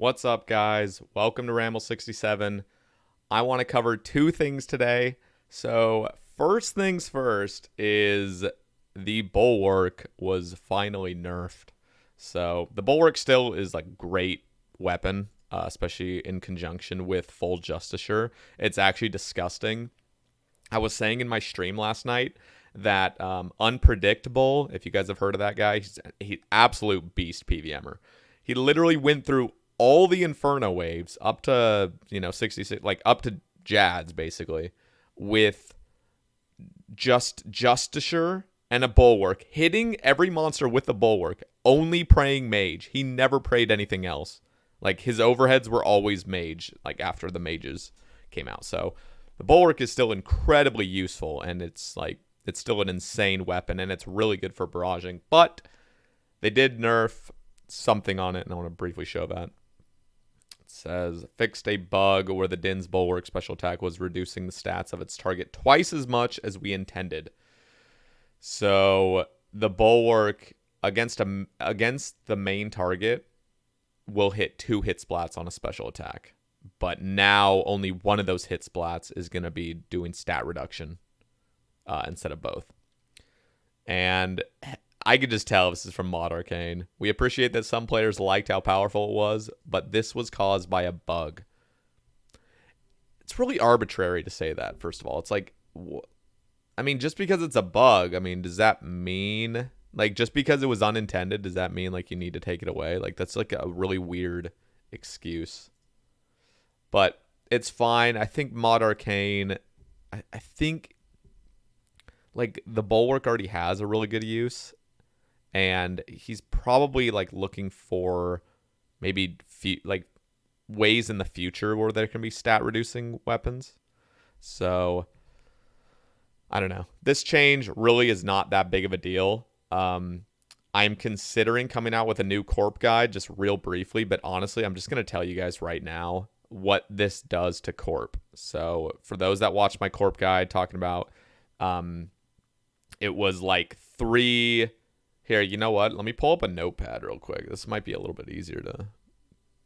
What's up, guys? Welcome to Ramble 67. I want to cover two things today. So, first things first is the Bulwark was finally nerfed. So, the Bulwark still is like great weapon, especially in conjunction with full Justicure. It's actually disgusting. I was saying in my stream last night that Unpredictable, if you guys have heard of that guy, he's absolute beast PVMer. He literally went through all the Inferno waves up to, 66, like up to Jads basically, with just Justiciar and a Bulwark, hitting every monster with the Bulwark, only praying Mage. He never prayed anything else. Like, his overheads were always Mage, like after the Mages came out. So the Bulwark is still incredibly useful, and it's still an insane weapon, and it's really good for barraging. But they did nerf something on it, and I want to briefly show that. It says, fixed a bug where the Din's Bulwark special attack was reducing the stats of its target twice as much as we intended. So the Bulwark against the main target will hit 2 hit splats on a special attack. But now only one of those hit splats is going to be doing stat reduction instead of both. And I could just tell this is from Mod Arcane. We appreciate that some players liked how powerful it was, but this was caused by a bug. It's really arbitrary to say that, first of all. It's like, I mean, just because it's a bug, I mean, does that mean, like, just because it was unintended, does that mean, like, you need to take it away? Like, that's, like, a really weird excuse. But it's fine. I think Mod Arcane, I think, like, the Bulwark already has a really good use. And he's probably like looking for maybe like ways in the future where there can be stat reducing weapons. So I don't know. This change really is not that big of a deal. I'm considering coming out with a new Corp guide just real briefly, but honestly, I'm just going to tell you guys right now what this does to Corp. So for those that watch my Corp guide talking about, it was like 3. Here, you know what? Let me pull up a notepad real quick. This might be a little bit easier to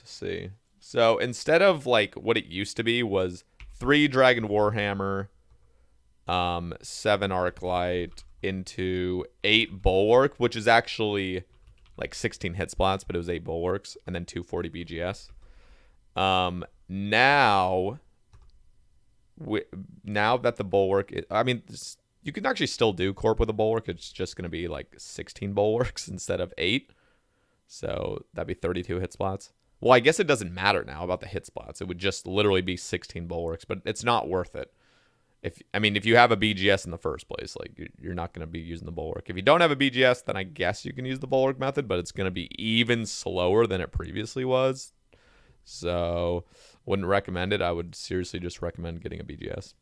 see. So instead of like what it used to be was 3 Dragon Warhammer, 7 Arclight into 8 Bulwark, which is actually like 16 hit splats, but it was 8 Bulwarks, and then 240 BGS. Now that the Bulwark, you can actually still do Corp with a Bulwark. It's just going to be like 16 Bulwarks instead of 8. So that'd be 32 hit splats. Well, I guess it doesn't matter now about the hit splats. It would just literally be 16 Bulwarks, but it's not worth it. If you have a BGS in the first place, like you're not going to be using the Bulwark. If you don't have a BGS, then I guess you can use the Bulwark method, but it's going to be even slower than it previously was. So wouldn't recommend it. I would seriously just recommend getting a BGS.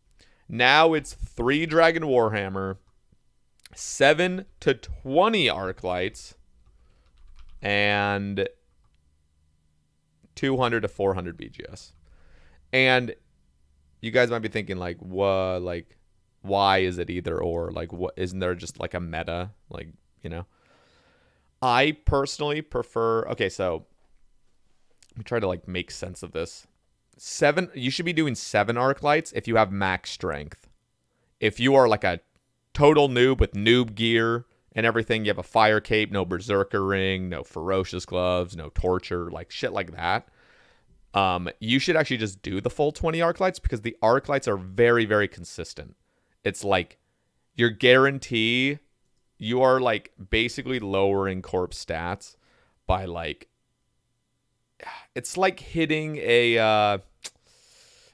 Now it's 3 Dragon Warhammer, 7 to 20 Arclights, and 200 to 400 BGS. And you guys might be thinking, like, what, like, why is it either or? Like, what, isn't there just like a meta? Like, I personally prefer, okay, so let me try to like make sense of this. You should be doing 7 Arclights if you have max strength. If you are like a total noob with noob gear and everything, you have a fire cape, no berserker ring, no ferocious gloves, no torture, like shit like that. You should actually just do the full 20 Arclights because the Arclights are very, very consistent. It's like your guarantee, you are like basically lowering Corp stats by like, it's like hitting a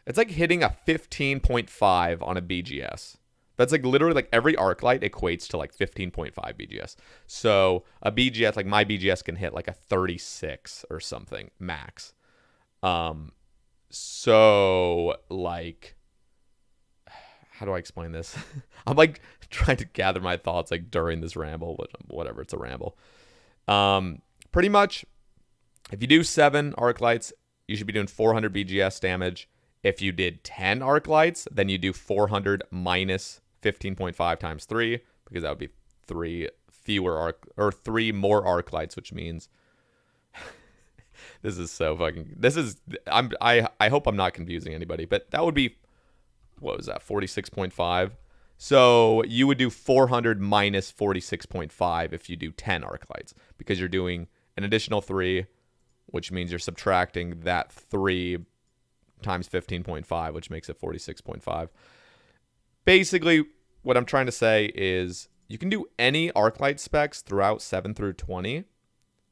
15.5 on a BGS. That's like literally like every Arclight equates to like 15.5 BGS. So a BGS, like my BGS can hit like a 36 or something max. So like, how do I explain this? I'm like trying to gather my thoughts like during this ramble, but whatever, it's a ramble. Pretty much, if you do 7 Arclights, you should be doing 400 BGS damage. If you did 10 Arclights, then you do 400 minus 15.5 times 3, because that would be 3 more Arclights, which means This is so fucking. I hope I'm not confusing anybody, but that would be, what was that, 46.5. So you would do 400 minus 46.5 if you do 10 arc lights, because you're doing an additional 3, which means you're subtracting that 3 times 15.5, which makes it 46.5. Basically, what I'm trying to say is you can do any arc light specs throughout 7 through 20,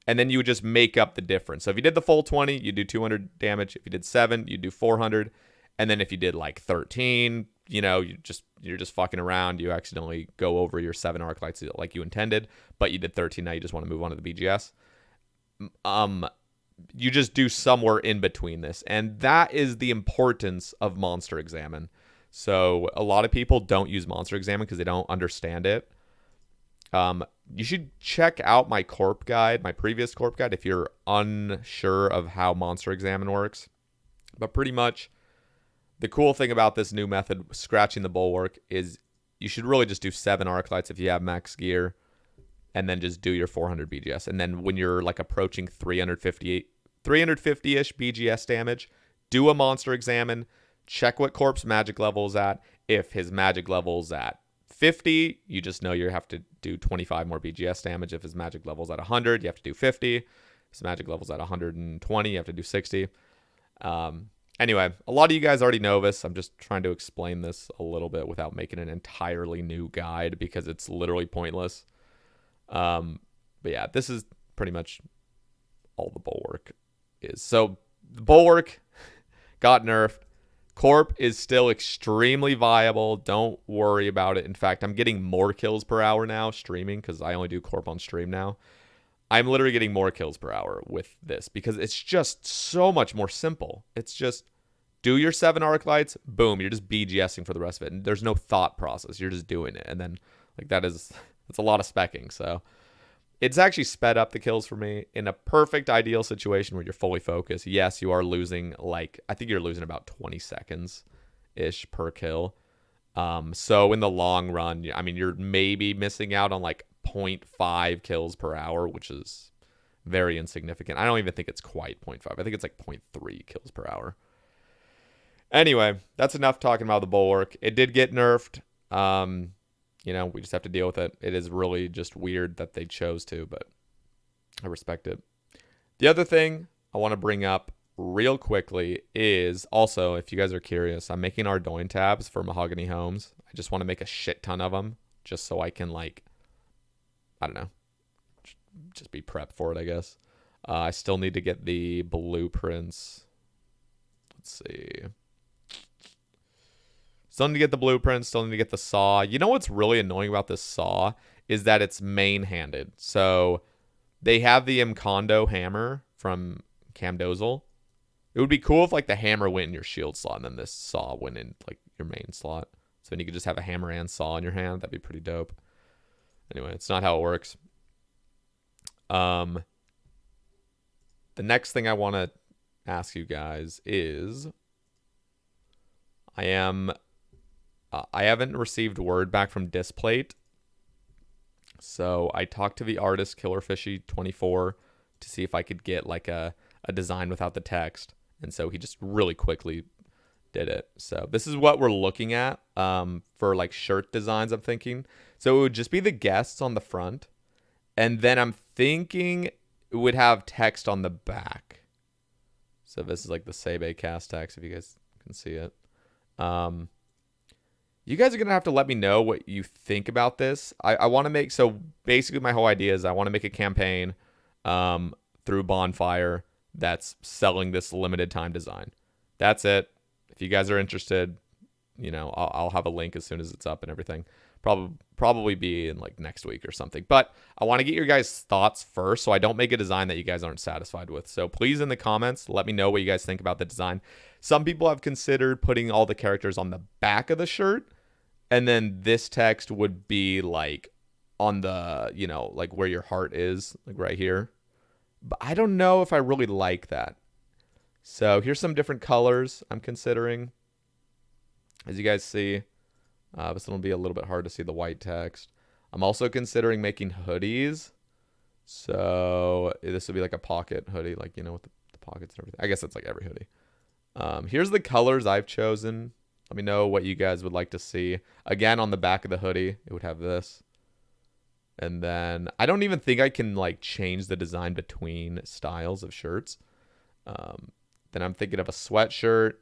and then you would just make up the difference. So if you did the full 20, you do 200 damage. If you did 7, you do 400. And then if you did like 13, you're just fucking around. You accidentally go over your 7 arc lights like you intended, but you did 13. Now you just want to move on to the BGS. You just do somewhere in between this, and that is the importance of Monster Examine. So a lot of people don't use Monster Examine because they don't understand it. You should check out my Corp guide, my previous Corp guide, if you're unsure of how Monster Examine works. But pretty much, the cool thing about this new method, scratching the Bulwark, is you should really just do 7 arc lights if you have max gear, and then just do your 400 BGS. And then when you're like approaching 350-ish BGS damage, do a Monster Examine, check what Corp's magic level is at. If his magic level is at 50, you just know you have to do 25 more BGS damage. If his magic level's at 100, you have to do 50. If his magic level's at 120, you have to do 60. Anyway, a lot of you guys already know this. I'm just trying to explain this a little bit without making an entirely new guide because it's literally pointless. But yeah, this is pretty much all the Bulwark is. So the Bulwark got nerfed. Corp is still extremely viable. Don't worry about it. In fact, I'm getting more kills per hour now streaming because I only do Corp on stream now. I'm literally getting more kills per hour with this because it's just so much more simple. It's just do your 7 arc lights, boom, you're just BGSing for the rest of it. And there's no thought process. You're just doing it. And then like that's a lot of specking. So it's actually sped up the kills for me in a perfect ideal situation where you're fully focused. Yes, you are losing I think you're losing about 20 seconds ish per kill. So in the long run, I mean, you're maybe missing out on like 0.5 kills per hour, which is very insignificant. I don't even think it's quite 0.5. I think it's like 0.3 kills per hour. Anyway, that's enough talking about the Bulwark. It did get nerfed. We just have to deal with it. It is really just weird that they chose to, but I respect it. The other thing I want to bring up real quickly is also, if you guys are curious, I'm making Ardoin tabs for Mahogany Homes. I just want to make a shit ton of them just so I can I don't know, just be prepped for it, I guess. I still need to get the blueprints. Let's see. Still need to get the blueprints. Still need to get the saw. You know what's really annoying about this saw is that it's main-handed. So they have the Mkondo hammer from Camdozel. It would be cool if the hammer went in your shield slot and then this saw went in your main slot. So then you could just have a hammer and saw in your hand. That'd be pretty dope. Anyway, it's not how it works. The next thing I want to ask you guys is I haven't received word back from Displate. So I talked to the artist KillerFishy24 to see if I could get a design without the text. And so he just really quickly did it. So this is what we're looking at for shirt designs, I'm thinking. So it would just be the guests on the front. And then I'm thinking it would have text on the back. So this is the Sebe cast text, if you guys can see it. You guys are going to have to let me know what you think about this. I want to make, so basically my whole idea is I want to make a campaign through Bonfire that's selling this limited time design. That's it. If you guys are interested, I'll have a link as soon as it's up and everything. Probably be in next week or something. But I want to get your guys' thoughts first so I don't make a design that you guys aren't satisfied with. So please in the comments, let me know what you guys think about the design. Some people have considered putting all the characters on the back of the shirt. And then this text would be on the, where your heart is, right here. But I don't know if I really like that. So here's some different colors I'm considering. As you guys see, this one will be a little bit hard to see the white text. I'm also considering making hoodies So this would be like a pocket hoodie, like, you know, with the pockets and everything. I guess that's like every hoodie. Here's the colors I've chosen. Let me know what you guys would like to see. Again, on the back of the hoodie, it would have this. And then I don't even think I can like change the design between styles of shirts. Then I'm thinking of a sweatshirt,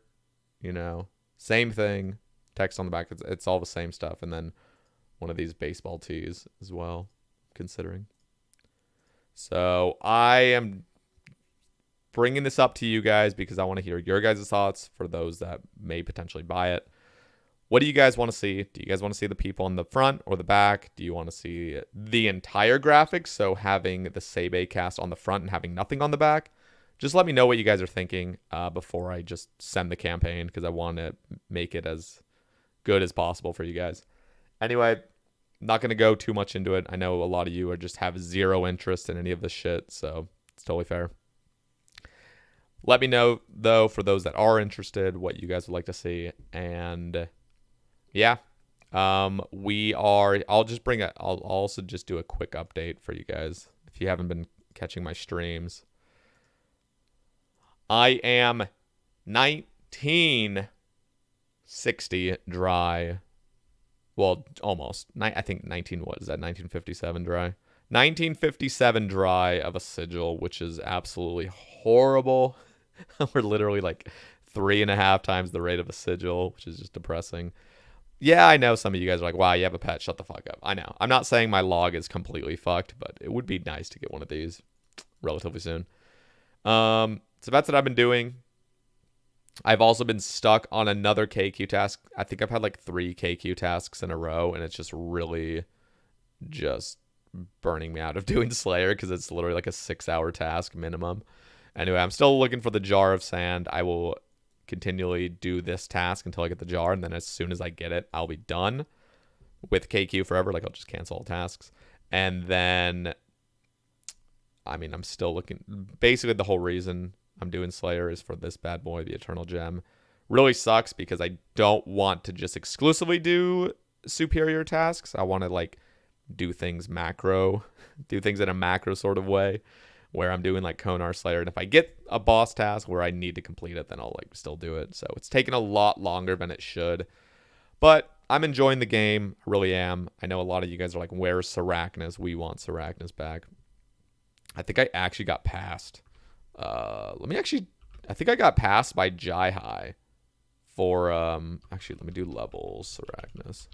you know, same thing. Text on the back, it's all the same stuff. And then one of these baseball tees as well, considering. So I am bringing this up to you guys because I want to hear your guys' thoughts for those that may potentially buy it. What do you guys want to see? Do you guys want to see the people on the front or the back? Do you want to see the entire graphic? So having the Sebe cast on the front and having nothing on the back? Just let me know what you guys are thinking before I just send the campaign, because I want to make it as good as possible for you guys. Anyway, not going to go too much into it. I know a lot of you are just have zero interest in any of this shit, so it's totally fair. Let me know, though, for those that are interested, what you guys would like to see. And yeah, I'll also just do a quick update for you guys if you haven't been catching my streams. I am 1960 dry. Well, almost. I think 1957 dry. 1957 dry of a sigil, which is absolutely horrible. We're literally like 3.5 times the rate of a sigil, which is just depressing. Yeah, I know some of you guys are like, wow, you have a pet. Shut the fuck up. I know. I'm not saying my log is completely fucked, but it would be nice to get one of these relatively soon. So that's what I've been doing. I've also been stuck on another KQ task. I think I've had like 3 KQ tasks in a row, and it's just really just burning me out of doing Slayer because it's literally like a 6-hour task minimum. Anyway, I'm still looking for the jar of sand. I will continually do this task until I get the jar, and then as soon as I get it, I'll be done with KQ forever. Like, I'll just cancel all tasks. And then, I mean, I'm still looking. Basically, the whole reason I'm doing Slayer is for this bad boy, the Eternal Gem. Really sucks because I don't want to just exclusively do superior tasks. I want to like do things in a macro sort of way, where I'm doing like Konar Slayer. And if I get a boss task where I need to complete it, then I'll like still do it. So it's taken a lot longer than it should. But I'm enjoying the game. I really am. I know a lot of you guys are like, where's Sarachnis? We want Sarachnis back. I think I actually got passed. I think I got passed by Jai High for, actually, let me do levels, Sarachnis.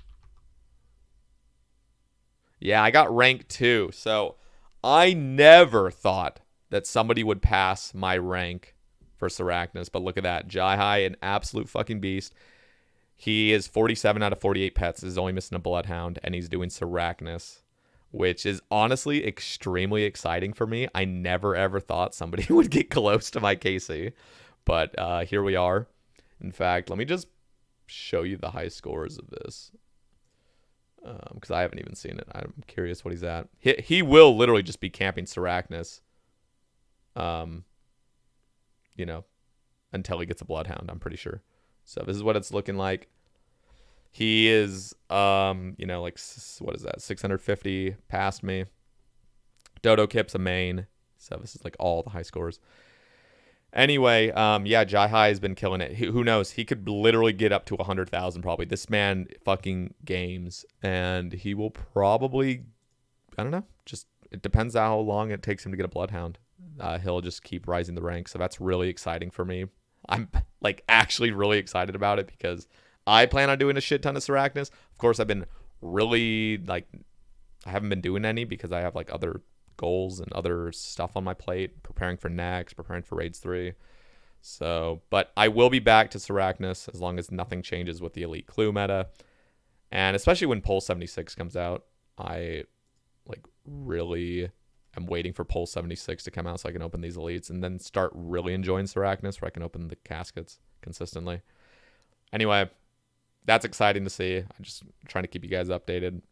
Yeah, I got rank 2. So I never thought that somebody would pass my rank for Sarachnis, but look at that. Jai High, an absolute fucking beast. He is 47 out of 48 pets. He's only missing a Bloodhound, and he's doing Sarachnis, which is honestly extremely exciting for me. I never, ever thought somebody would get close to my KC, but here we are. In fact, let me just show you the high scores of this, because I haven't even seen it. I'm curious what he's at. He will literally just be camping Sarachnis, you know, until he gets a Bloodhound, I'm pretty sure. So this is what it's looking like. He is, you know, like, what is that? 650 past me. Dodo Kip's a main. So this is like all the high scores. Anyway, yeah, Jai High has been killing it. Who knows? He could literally get up to 100,000 probably. This man fucking games. And he will probably, I don't know, just, it depends how long it takes him to get a Bloodhound. He'll just keep rising the rank. So that's really exciting for me. I'm like actually really excited about it because I plan on doing a shit ton of Sarachnis. Of course, I've been really like, I haven't been doing any because I have like other goals and other stuff on my plate, preparing for next, preparing for Raids 3. So, but I will be back to Sarachnis as long as nothing changes with the Elite Clue meta. And especially when Pulse 76 comes out, I like really am waiting for Pulse 76 to come out so I can open these elites and then start really enjoying Sarachnis where I can open the caskets consistently. Anyway, that's exciting to see. I'm just trying to keep you guys updated.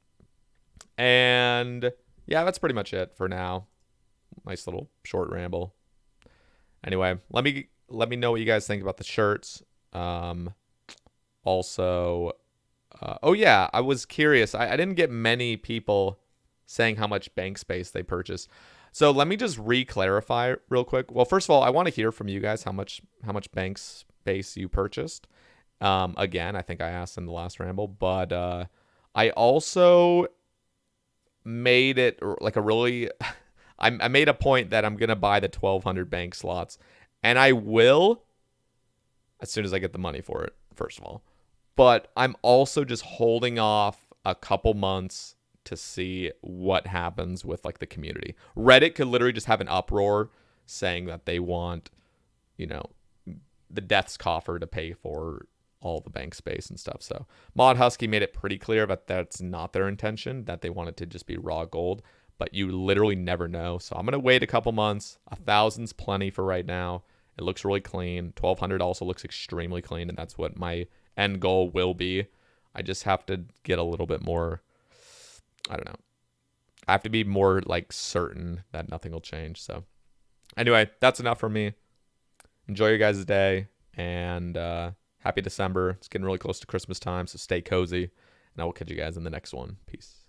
And yeah, that's pretty much it for now. Nice little short ramble. Anyway, let me know what you guys think about the shirts. Also, oh yeah, I was curious. I didn't get many people saying how much bank space they purchased. So let me just re-clarify real quick. Well, first of all, I want to hear from you guys how much bank space you purchased. Again, I think I asked in the last ramble, but I also made it like a really I made a point that I'm gonna buy the 1,200 bank slots, and I will as soon as I get the money for it, first of all. But I'm also just holding off a couple months to see what happens with like the community. Reddit could literally just have an uproar saying that they want, you know, the death's coffer to pay for all the bank space and stuff. So Mod Husky made it pretty clear that that's not their intention, that they want it to just be raw gold. But you literally never know. So I'm going to wait a couple months. 1,000's plenty for right now. It looks really clean. 1,200 also looks extremely clean, and that's what my end goal will be. I just have to get a little bit more, I don't know. I have to be more like certain that nothing will change. So anyway, that's enough for me. Enjoy your guys' day, and happy December. It's getting really close to Christmas time, so stay cozy, and I will catch you guys in the next one. Peace.